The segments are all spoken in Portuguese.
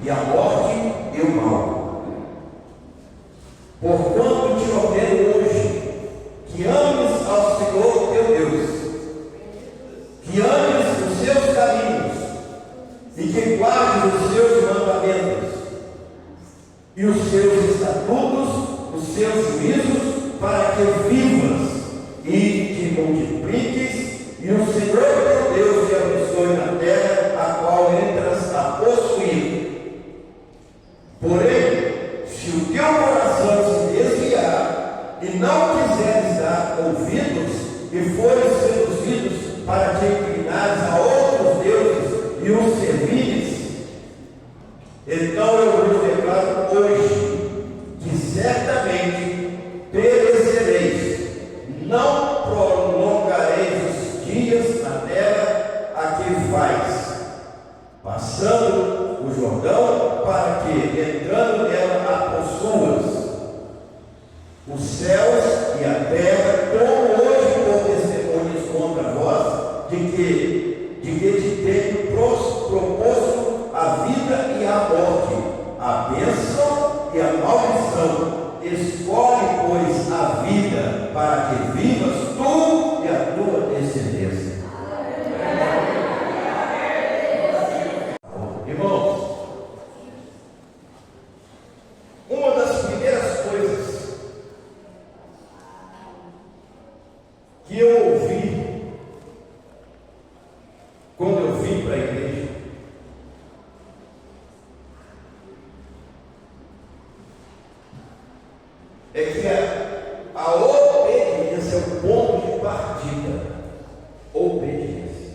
e a morte e o mal. Porquanto te ordeno hoje que ames ao Senhor teu Deus, que ames os seus caminhos e que guardes os seus mandamentos e os seus estatutos, os seus juízos, para que vivas e te multipliques, e o Senhor teu Deus te abençoe na terra a qual entras a possuir. Porém, se o teu coração se desviar e não quiseres dar ouvidos e fores seduzidos para te inclinares a outros deuses e os servires, então eu vos declaro hoje que certamente perecereis, não prolongareis os dias na terra a que vais, passando o Jordão, para que, entrando nela, a possuas. Os céus e a terra, como hoje dou testemunhas contra vós, de que te tenho proposto a vida e a morte, a bênção e a maldição. Escolhe, pois, a vida, para que vivas tu e a tua descendência. Irmãos, uma das primeiras coisas que eu ouvi quando eu vim para a igreja é que a obediência é o ponto de partida. Obediência.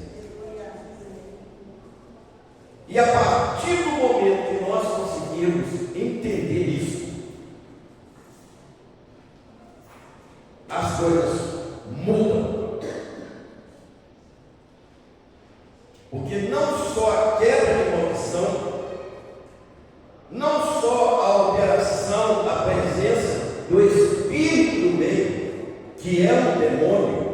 E a partir do momento que nós conseguirmos entender isso, as coisas mudam. Porque não só a quebra de maldição, não só a operação, a presença do espírito do meio, que é um demônio.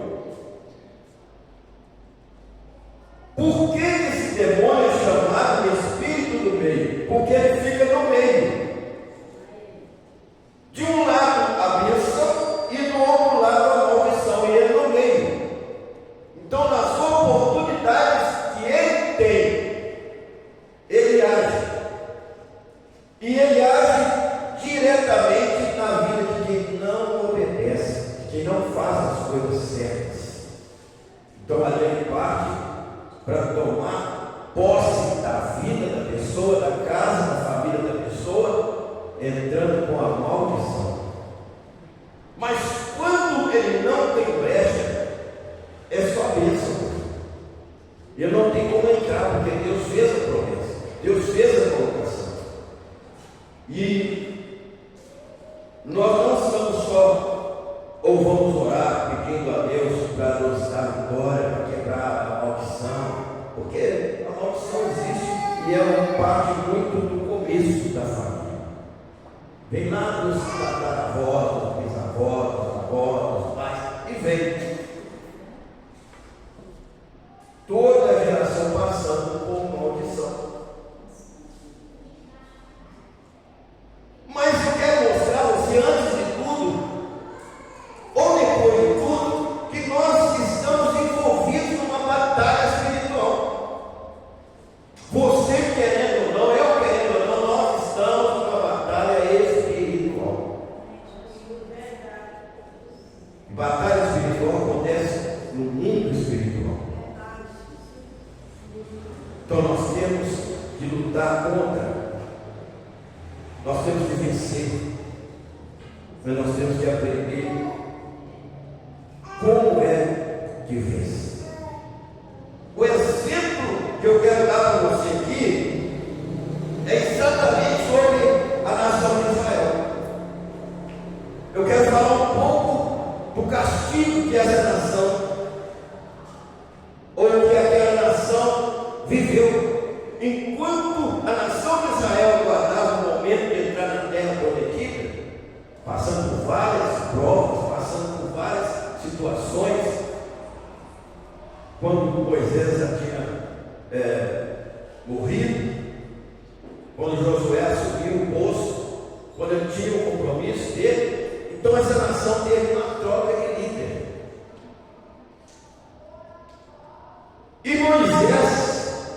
Por que esse demônio é chamado de espírito do meio? Porque ele fica no meio. De um lado a bênção e do outro lado a maldição, e ele no meio. Então, nas oportunidades que ele tem, ele age. E ele age diretamente na vida de quem não obedece, de quem não faz as coisas certas. Então, ali ele parte para tomar posse da vida da pessoa, da casa, da família da pessoa, entrando com a maldição. Mas quando ele não tem brecha, é só bênção. Ele não tem como entrar, porque Deus fez a promessa, Deus fez a colocação. E nós não estamos só, ou vamos orar pedindo a Deus para nos dar vitória, para quebrar a maldição, porque a maldição existe e é uma parte muito do começo da família. Vem lá dos tataravós, dos bisavós, dos avós, dos pais, e vem. Toda a geração passando por maldição. Mas eu quero mostrar a você, antes de tudo, ou depois de tudo, que nós estamos envolvidos numa batalha espiritual. Você querendo ou não, eu querendo ou não, nós estamos numa batalha espiritual. E batalha espiritual acontece no mundo espiritual. Então nós temos que lutar contra. Nós temos que vencer, mas nós temos que aprender como é que vence. O exemplo que eu quero dar para você aqui é exatamente sobre a nação de Israel. Eu quero falar um pouco do castigo que essa nação, ou que aquela nação viveu, enquanto a nação de Israel aguardava o momento de entrar na terra prometida, passando por várias provas, passando por várias situações. quando Josué assumiu o posto, quando ele tinha o compromisso dele. Então essa nação teve uma troca de líder. E Moisés,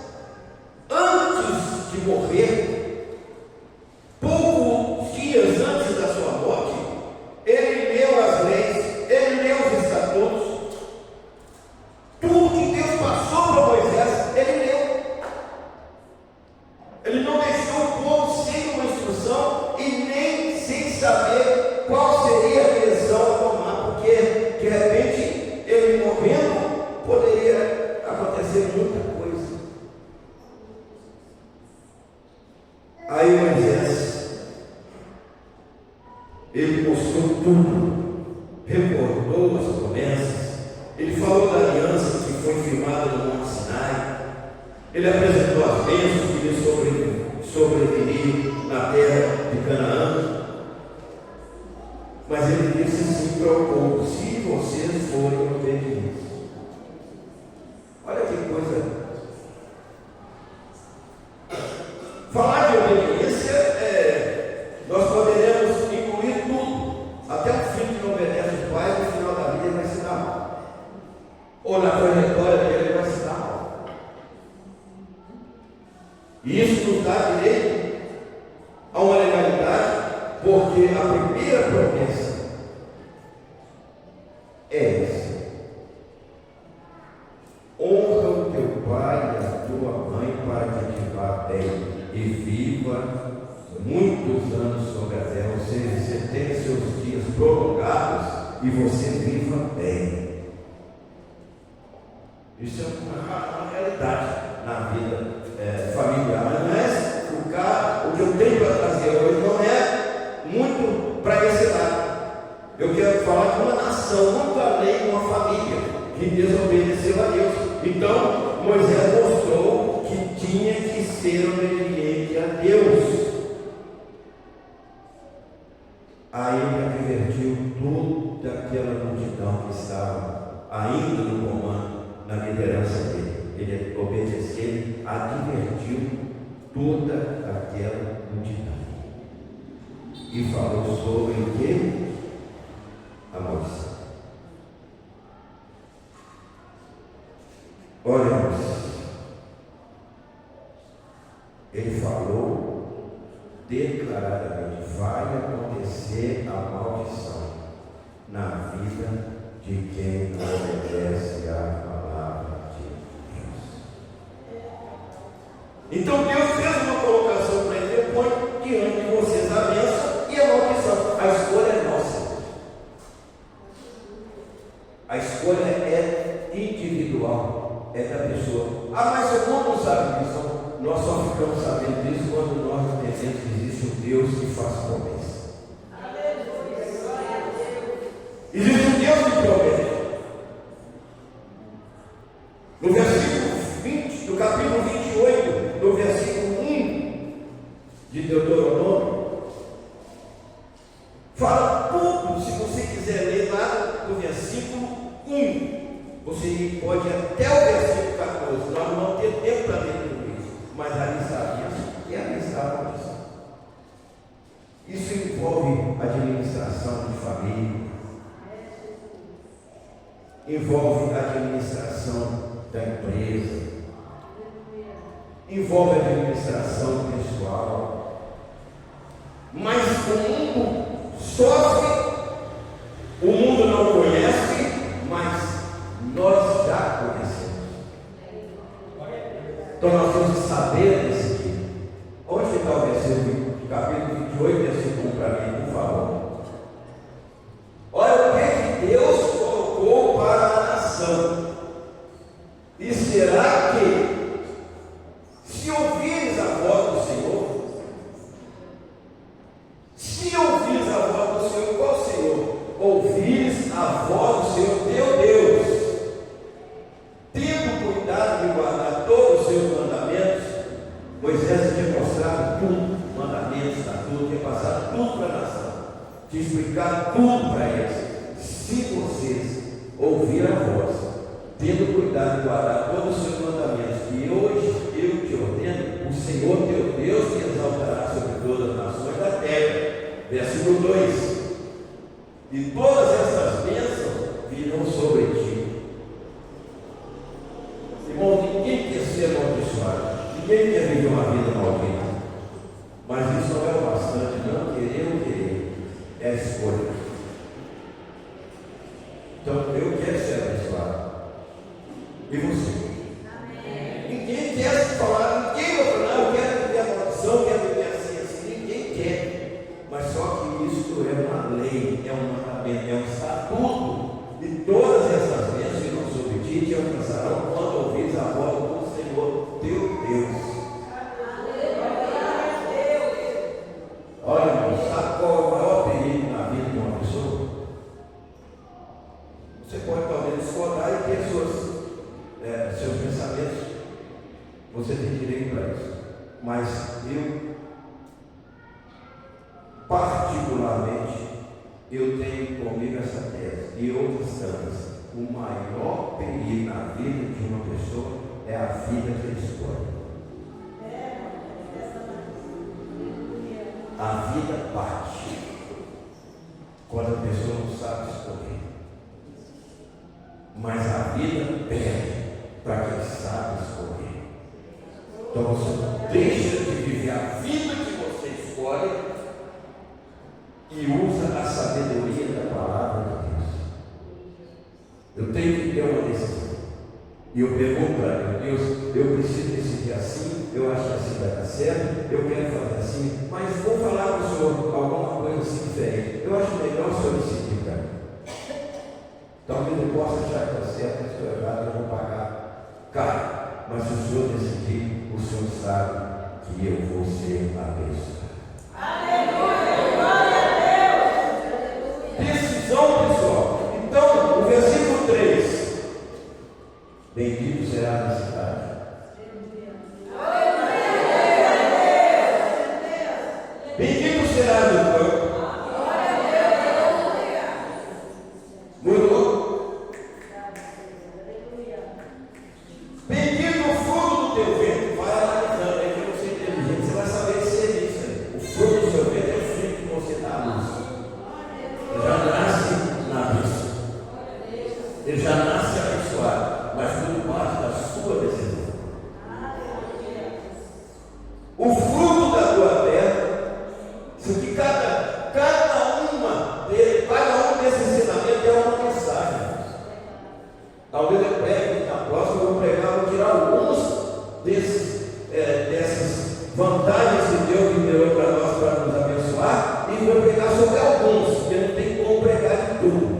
antes de morrer, poucos dias antes da sua morte, ele leu as leis, ele leu os estatutos, tudo que Deus passou para Moisés, ele leu. Ele não deixou o povo sem uma instrução e nem sem saber qual seria a direção a tomar, porque de repente ele morrendo poderia acontecer muita coisa. Aí Moisés, ele mostrou tudo, recordou as promessas, ele falou da aliança que foi firmada no Monte Sinai, ele apresentou as bênçãos que lhe sobreviriam na terra de Canaã, mas ele disse assim para o povo: se vocês forem obedientes. Olha que coisa. Falar de obediência, nós poderemos incluir tudo. Até o filho que não obedece os pais, no final da vida ele vai se dar mal. Ou na trajetória dele ele vai se dar mal. E isso nos dá direito a uma legalidade, porque a primeira promessa é essa: honra o teu pai e a tua mãe para que te vá bem e viva muitos anos sobre a terra. Ou seja, você tenha seus dias prolongados e você viva bem. Isso é uma realidade na vida familiar, mas não é o que eu tenho para trazer hoje não é muito para esse lado. Eu quero falar de uma nação, muito além de uma família que desobedeceu a Deus. Então Moisés mostrou que tinha que ser obediente a Deus. Aí ele advertiu toda aquela multidão que estava ainda no comando, na liderança dele. Ele obedeceu, ele advertiu toda aquela multidão e falou sobre o que? A maldição. Olha, irmãos, ele falou declaradamente: vai acontecer a maldição na vida de quem não obedece à palavra de Deus. Então Deus fez uma colocação para ele: põe diante de vocês a bênção e a maldição. A escolha é nossa. A escolha é individual, é da pessoa. Mas o mundo não sabe disso. Nós só ficamos sabendo disso quando nós entendemos que existe um Deus que faz promessa. Existe um Deus que promete. No versículo 20, do capítulo 28, no versículo 1 de Deuteronômio, fala tudo. Se você quiser ler lá no versículo 1, você pode ir até o versículo 14. Nós não vamos ter tempo para ler tudo isso, mas ali está isso e ali está a maldição. Isso envolve administração de família, envolve administração da empresa, envolve administração pessoal. Mas o mundo sofre, o mundo não conhece, mas nós já conhecemos. Então nós temos que saber desse aqui. Onde está o versículo, capítulo 28, versículo 1 para mim, por favor. Olha o que Deus colocou para a nação. E será que, se ouvires a voz do Senhor, qual Senhor? Ouvires a voz do Senhor teu Deus, tendo cuidado de guardar todos os seus mandamentos. Moisés tinha mostrado tudo, mandamentos, estatutos, tinha passado tudo para a nação, tinha explicado tudo para eles. Se vocês ouvirem a voz, tendo cuidado de guardar todos os seus mandamentos, que hoje eu te ordeno, o Senhor teu Deus te exaltará eu tenho comigo essa tese e outras tantas. O maior perigo na vida de uma pessoa é a vida que ele escolhe. A vida bate quando a pessoa não sabe escolher, mas a vida perde para quem sabe escolher. Então você deixa de viver a vida que você escolhe e usa a sabedoria da palavra de Deus. Eu tenho que ter uma decisão. E eu pergunto para Deus: eu preciso decidir assim, eu acho que assim vai dar certo, eu quero fazer assim, mas vou falar para o Senhor alguma coisa assim diferente. Eu acho melhor o Senhor decidir para mim. Talvez eu possa achar que está certo, que estou errado, eu vou pagar caro. Mas se o Senhor decidir, o Senhor sabe que eu vou ser abençoado. Aleluia! Glória a Deus! Decisão, pessoal. Então, o versículo 3. Bendito será a cidade. Bendito será no campo. Mudou? Bendito o fruto do teu ventre. Vai analisando aí que você é inteligente. Você vai saber se é isso aí. O fruto do seu ventre é o fruto que você dá à luz. Ele já nasce na luz. Ele já nasce abençoado. Mas tudo parte da sua decisão. O fruto da tua terra, isso que cada um desses ensinamentos é uma mensagem. Talvez eu pregue na próxima, eu vou pregar, vou tirar alguns dessas vantagens que Deus liberou para nós para nos abençoar, e vou pregar sobre alguns, porque não tem como pregar de tudo.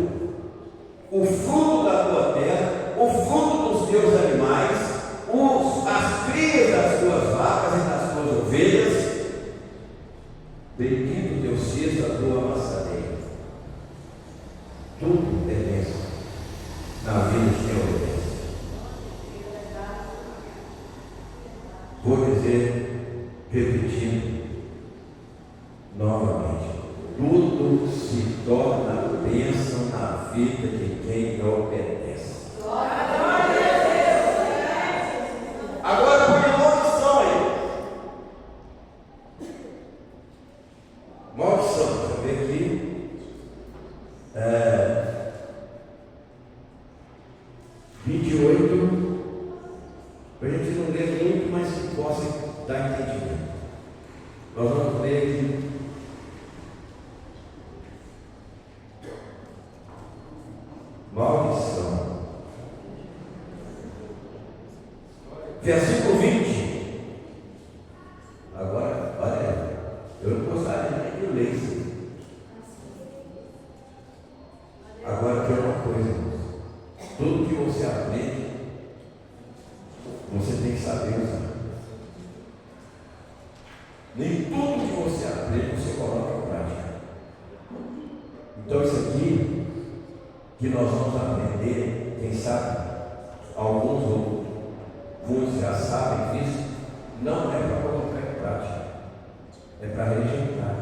O fruto da tua terra, o fruto dos teus animais, as crias das tuas vacas e das tuas ovelhas, bendito teu cesto, a tua maçaneira. Tudo é bênção na vida de quem obedece. Vou dizer, repetindo novamente: tudo se torna bênção na vida de quem obedece. Agora põe a maldição aí. Maldição, deixa eu ver aqui. É, 28. Para a gente não ler muito, mas que possa dar entendimento. Nós vamos ler aqui. Maldição. Versículo 20. Agora, olha, eu não gostaria nem de ler isso. Agora, tem uma coisa, irmãos. Tudo que você aprende, você tem que saber usar. Nem tudo que você aprende, você coloca em prática. Então, isso aqui que nós vamos aprender, quem sabe, alguns ou muitos já sabem disso, não é para colocar em prática, é para rejeitar.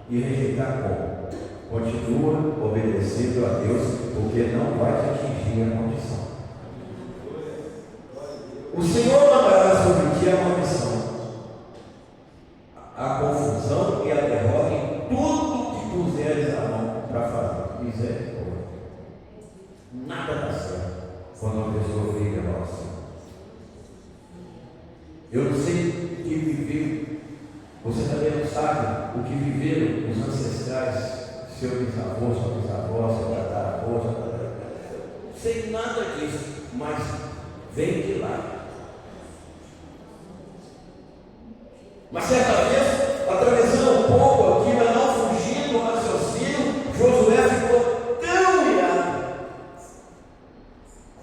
E rejeitar como? Continua obedecendo a Deus, porque não vai te atingir a maldição. O Senhor mandará sobre ti a maldição, a confusão e a derrota em tudo que puseres a mão para fazer. Misericórdia. Nada dá certo quando uma pessoa vive a maldição. Eu não sei o que viveu, você também não sabe o que viveram os ancestrais, seu bisavô, sua bisavó, seu tataravô, não sei nada disso, mas vem de lá. Mas certa vez, atravessando um pouco aqui, mas não fugindo do raciocínio, Josué ficou tão irado.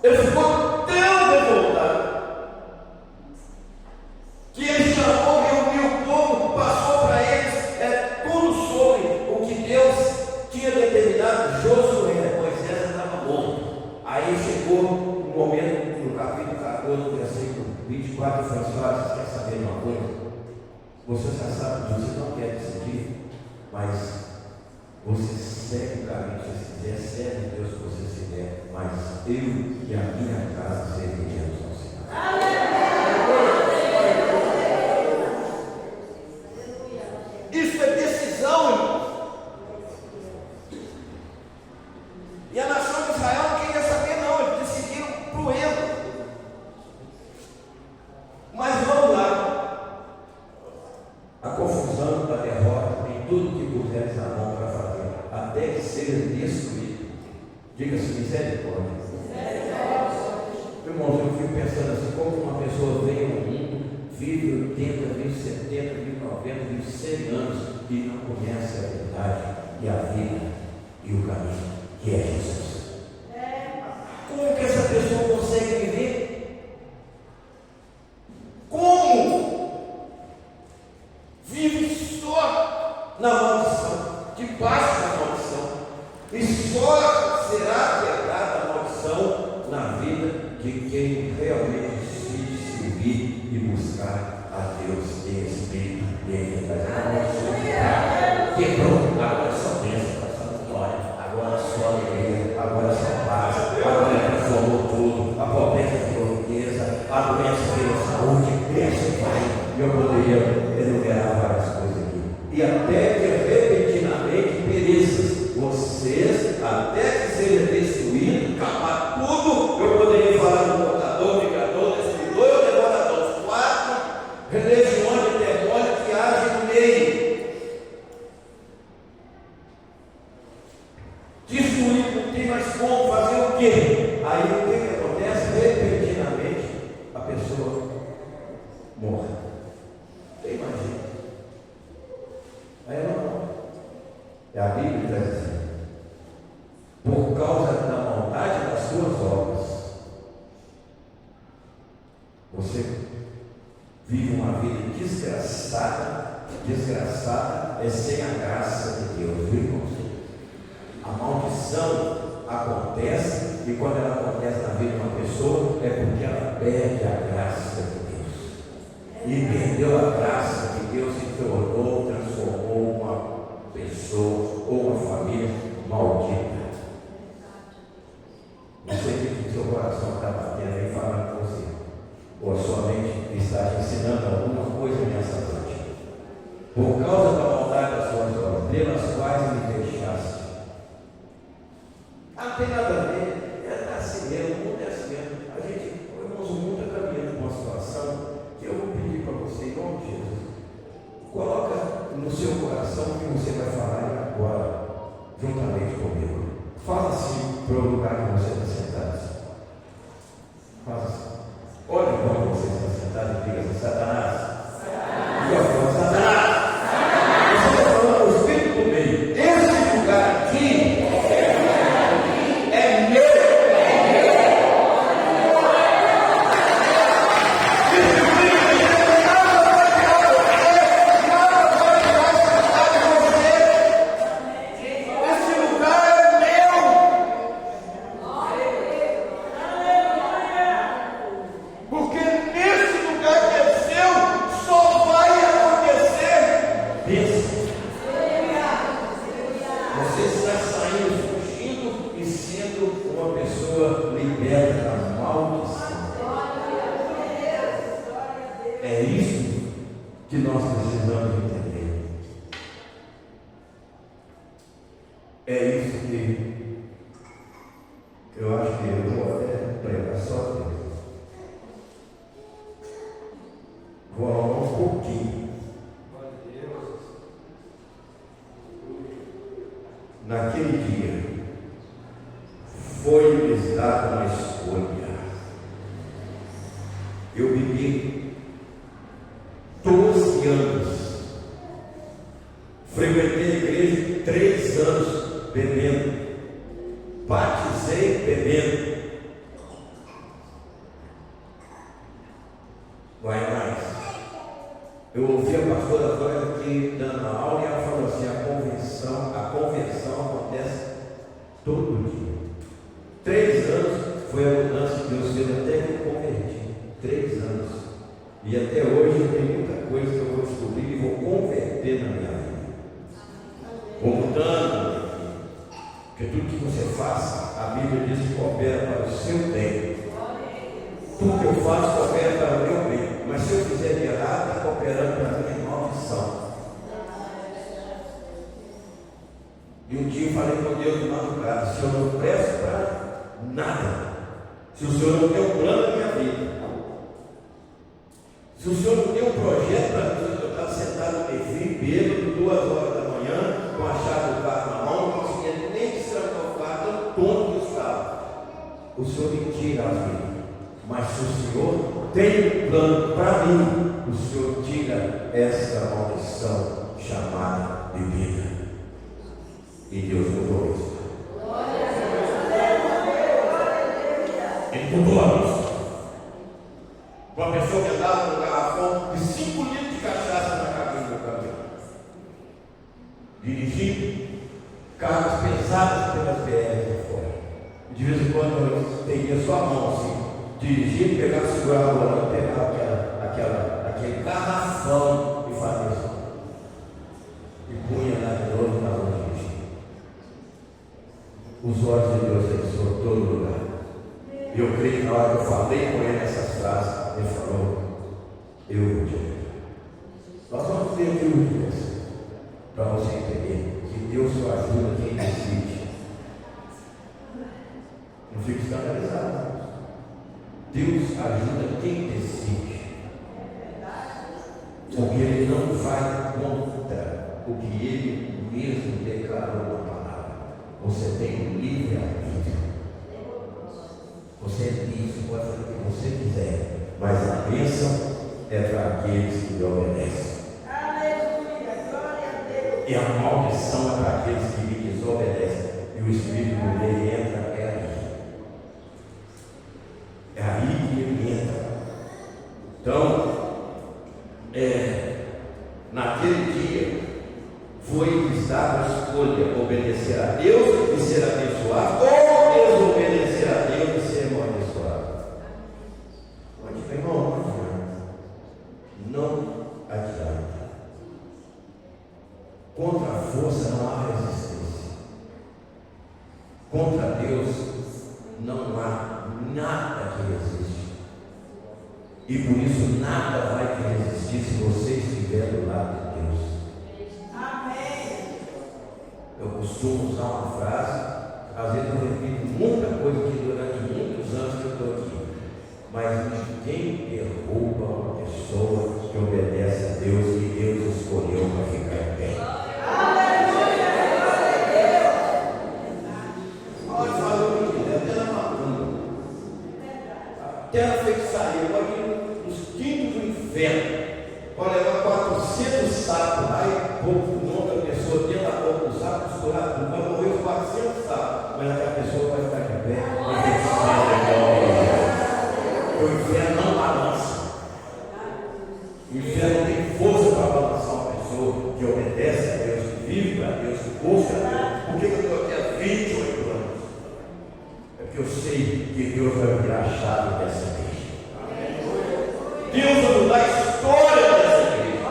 Ele ficou tão revoltado que ele chamou, reuniu o povo, passou para eles tudo sobre o que Deus tinha determinado. Josué, Moisés estava morto. Aí chegou um momento no capítulo 14, versículo 24, e falou assim: olha, vocês querem saber de uma coisa? Você já sabe, você não quer decidir, mas Você segue o caminho que você quiser, serve Deus que você quiser, mas eu e a minha casa serviremos ao Senhor. Isso é decisão, irmãos. E a nação de Israel não queria saber, não, eles decidiram para o erro. Mas vamos lá. A confusão, a derrota, em tudo que puseres na mão para fazer, até que seja destruído. Diga-se misericórdia. Irmãos, eu fico pensando assim, como uma pessoa vem ao mundo, vive 80, vive 70, vive 90, vive 100 anos e não conhece a verdade e a vida e o caminho que é Jesus. Como que essa pessoa consegue viver? Como? Vive só na maldição, debaixo da maldição, e só será quebrada a maldição na vida de quem realmente decide servir e buscar a Deus em espírito e em verdade. Quebrou, agora só bênção, agora só vitória, agora só alegria, agora só paz, agora transformou tudo, a pobreza virou riqueza, a doença virou saúde, esse vai. Eu poderia enumerar várias coisas aqui. E até que repentinamente pereças, vocês, até que seja destruído, acabar tudo, eu poderia falar do portador, vingador, destruidor e o devorador, os 4 religiões de demônio que agem no meio. Destruir, não tem mais como fazer o quê? Aí o que acontece? Repentinamente a pessoa morre. Você imagina? Aí ela morre. É a Bíblia que está dizendo. Por causa da maldade das suas obras, você vive uma vida desgraçada. Desgraçada é sem a graça de Deus, viu, irmãos? A maldição acontece, e quando ela acontece na vida de uma pessoa, é porque ela perde a graça de Deus. E perdeu a graça de Deus e tornou, transformou uma pessoa ou uma família maldita. Não sei o que o seu coração está batendo aí falando com você, ou a sua mente está te ensinando alguma coisa nessa noite. Por causa da maldade das suas obras, pelas quais me deixaste. Não tem nada a ver, é assim mesmo, o mundo é assim mesmo. Irmãos, o mundo está caminhando com uma situação que eu vou pedir para você, em nome de Jesus. Coloca no seu coração o que você vai falar agora, juntamente comigo. Fala assim para o lugar que você está sentado. Fala assim. Olha para onde você está sentado e diga assim: Satanás. Diga assim: Satanás. Você está falando o espírito do meio. Esse lugar aqui é meu. Naquele dia, foi-lhes dada uma escolha. Eu vivi 12 anos, frequentei a igreja 3 anos bebendo, batizei bebendo. Vai mais. Eu ouvi a pastora Flávia aqui dando a aula e ela falou assim: a conversão acontece todo dia. 3 anos foi a mudança que Deus fez até que eu converti. 3 anos. E até hoje tem muita coisa que eu vou descobrir e vou converter na minha vida. Voltando Porque tudo que você faz, a Bíblia diz que coopera para o seu bem. Tudo que eu faço coopera para o meu bem. Mas se eu fizer de errado, está cooperando para a minha maldição. E um dia eu falei com Deus de madrugada: Senhor, eu não presto para nada se o Senhor não tem um plano na minha vida. Se o Senhor não tem um projeto para mim, eu estava sentado no meio, bêbado, 2 horas da manhã, com a chave do carro na mão, não conseguia nem destrancar o carro, tão tonto que eu estava. O Senhor me tira a vida. Mas se o Senhor tem um plano para mim, o Senhor tira essa maldição chamada de vida. E Deus mudou isso. Ele mudou a luz. Uma pessoa que andava num garrafão de 5 litros de cachaça na cabine do caminhão, dirigindo carros pesados pelas BR fora. De vez em quando eu teria só a mão assim, dirigindo, pegava, segurava o volante, pegava aquele garrafão e fazia assim, e punha lá de novo na mão dirigindo. Os olhos de Deus estão em todo lugar. E eu creio que na hora que eu falei com ele essas frases, ele falou: eu vou te ajudar. Nós vamos ter aqui um dia para você entender que Deus só ajuda quem decide. Não fique escandalizado. Deus ajuda quem decide. Porque Ele não vai contra o que Ele mesmo declarou na palavra. Você tem um livre-arbítrio. Você diz, pode fazer o que você quiser, mas a bênção é para aqueles que lhe obedecem. Aleluia, glória a Deus. E a maldição é para aqueles que lhe desobedecem. E o Espírito dele entra, é aí que ele entra. Então, naquele dia, foi lhes dada a escolha: obedecer a Deus e ser abençoado, ou desobedecer a Deus e ser amaldiçoado. Mas, meu irmão, não adianta. Contra a força não há resistência. Contra Deus não há nada que resiste. E por isso nada vai te resistir se você estiver do lado de Deus. Eu costumo usar uma frase, às vezes eu repito muita coisa aqui durante muitos anos que eu estou aqui, mas ninguém derruba uma pessoa que obedece a Deus e Deus escolheu para ficar em pé. Pode fazer o que quiser, até na macumba, até na feitiçaria, pode ir nos quintos do inferno, pode levar 400 sapos lá e pôr o nome da pessoa dentro da boca do sapo, costurar tudo, vai morrer os 400 sapos, mas aquela pessoa vai ficar de pé. O inferno não balança. O inferno não tem força para balançar uma pessoa que obedece a Deus, que vive para Deus, que busca a Deus. Por que eu estou aqui há 28 anos? É porque eu sei que Deus vai virar a chave dessa igreja. Deus vai mudar a história dessa igreja.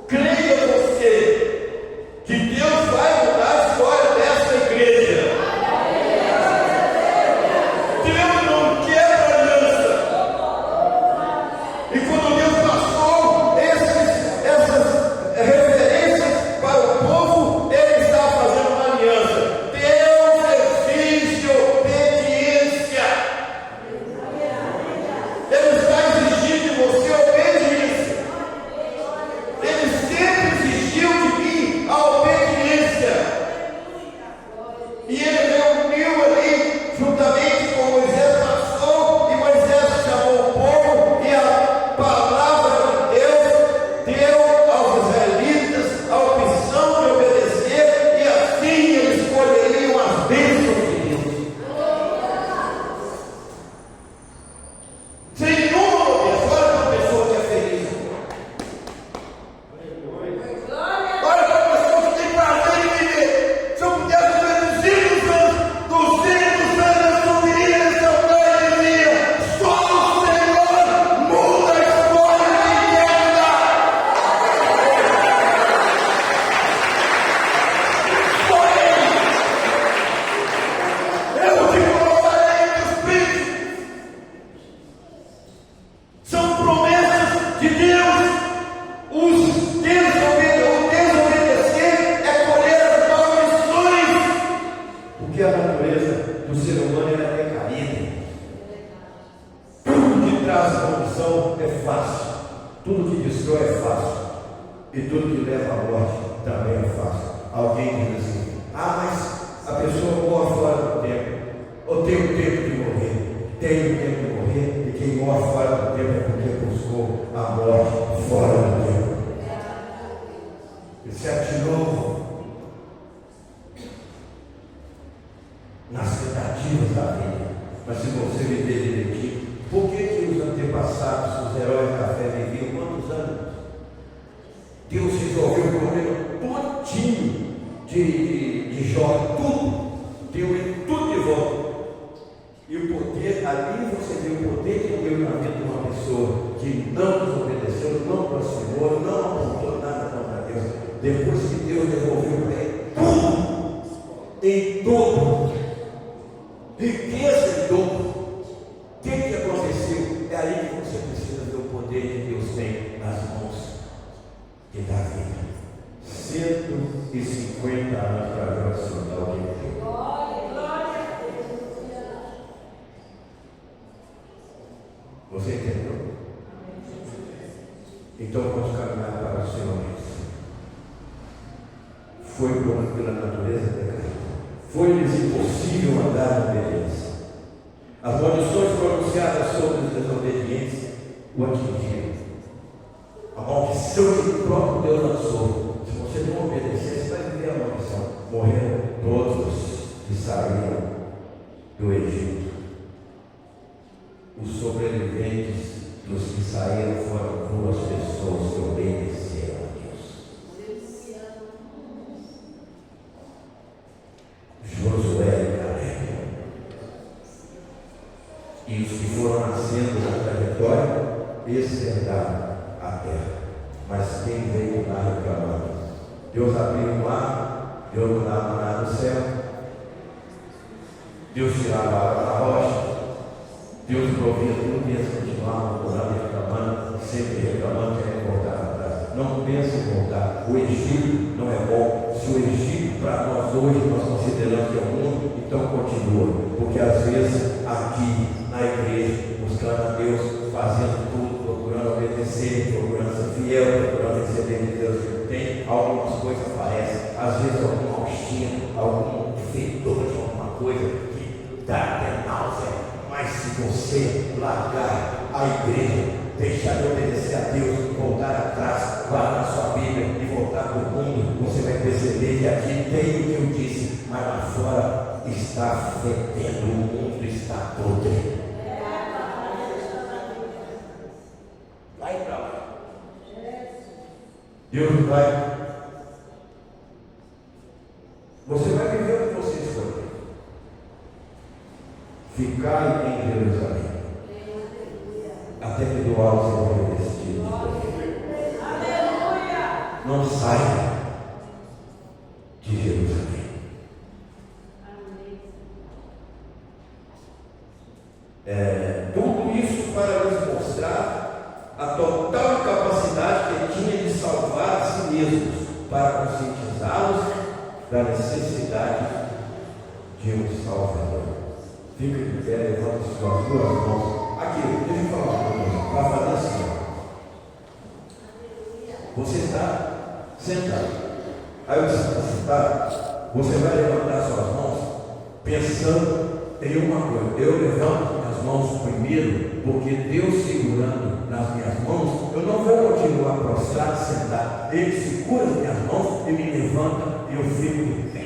Creia você que Deus vai mudar a história dessa igreja. Deus não quebra aliança. E quando Deus passou essas referências para O desobedecer é colher as maldições, porque a natureza do ser humano é decaída. Tudo que traz maldição é fácil, tudo que destrói é fácil, e tudo que leva à morte também é fácil. Alguém diz assim: mas a pessoa morre fora do tempo, ou tem o tempo de morrer. Tem o tempo de morrer, e quem morre fora do tempo é porque buscou a morte fora do tempo. Ele se atirou nas tentativas da vida. Mas se você viver direitinho, por que os antepassados, os heróis da fé, viviam quantos anos? Deus resolveu o problema todinho de Jó, tudo. Deu ele tudo de volta. E o poder, ali você vê o poder que deu na vida de uma pessoa que não desobedeceu, não prosperou, não apontou nada contra Deus. Depois que Deus devolveu para ele tudo, em dobro, riqueza em dobro, o que aconteceu? É aí que você precisa ver o poder que Deus tem nas mãos de Davi. 150 anos para relacionar o que você entendeu? Então vamos caminhar para o Senhor. Foi pela natureza decaída. Foi-lhes impossível andar na obediência. As maldições pronunciadas sobre os desobedientes o atingiram. A maldição que o próprio Deus lançou. Se você não obedecer, você vai viver a maldição. Morreram todos que saíram do Egito. Os sobreviventes dos que saíram foram 2 pessoas que obedeceram a Deus: Josué e Caleb. E os que foram nascendo na trajetória, esses herdaram a terra. Mas quem veio lá reclamando? Deus abriu o mar, Deus mandava maná do céu, Deus tirava a água da rocha, Deus provia tudo e eles continuavam orando e reclamando, sempre reclamando, querendo voltar atrás. Não pense em voltar. O Egito não é bom. Se o Egito para nós hoje nós consideramos que é o mundo, então continua. Porque às vezes aqui na igreja, buscando a Deus, fazendo tudo, procurando obedecer, procurando ser fiel, procurando receber de Deus, tem algumas coisas que aparecem, às vezes algum austinho, algum fedor de alguma coisa que dá até náusea. Mas se você largar a igreja, deixar de obedecer a Deus, voltar atrás, guardar sua Bíblia e voltar para o mundo, você vai perceber que aqui tem o que eu disse, mas lá fora está fedendo, o mundo está podre. Vai para lá. Deus vai. Você vai viver o que você escolheu. Ficar em Jerusalém, até que do alto seja vestido. Não saia de Jerusalém. Tudo isso para nos mostrar a total incapacidade que ele tinha de salvar a si mesmos, para conscientizá-los da necessidade de um Salvador. Fica de pé, levanta suas duas mãos. Aqui, deixa eu falar uma coisa. Para fazer assim, você está sentado. Aí você está sentado, você vai levantar suas mãos pensando em uma coisa. Eu levanto minhas mãos primeiro, porque Deus segurando nas minhas mãos, eu não vou continuar prostrado, sentado. Ele segura as minhas mãos e me levanta e eu fico de pé.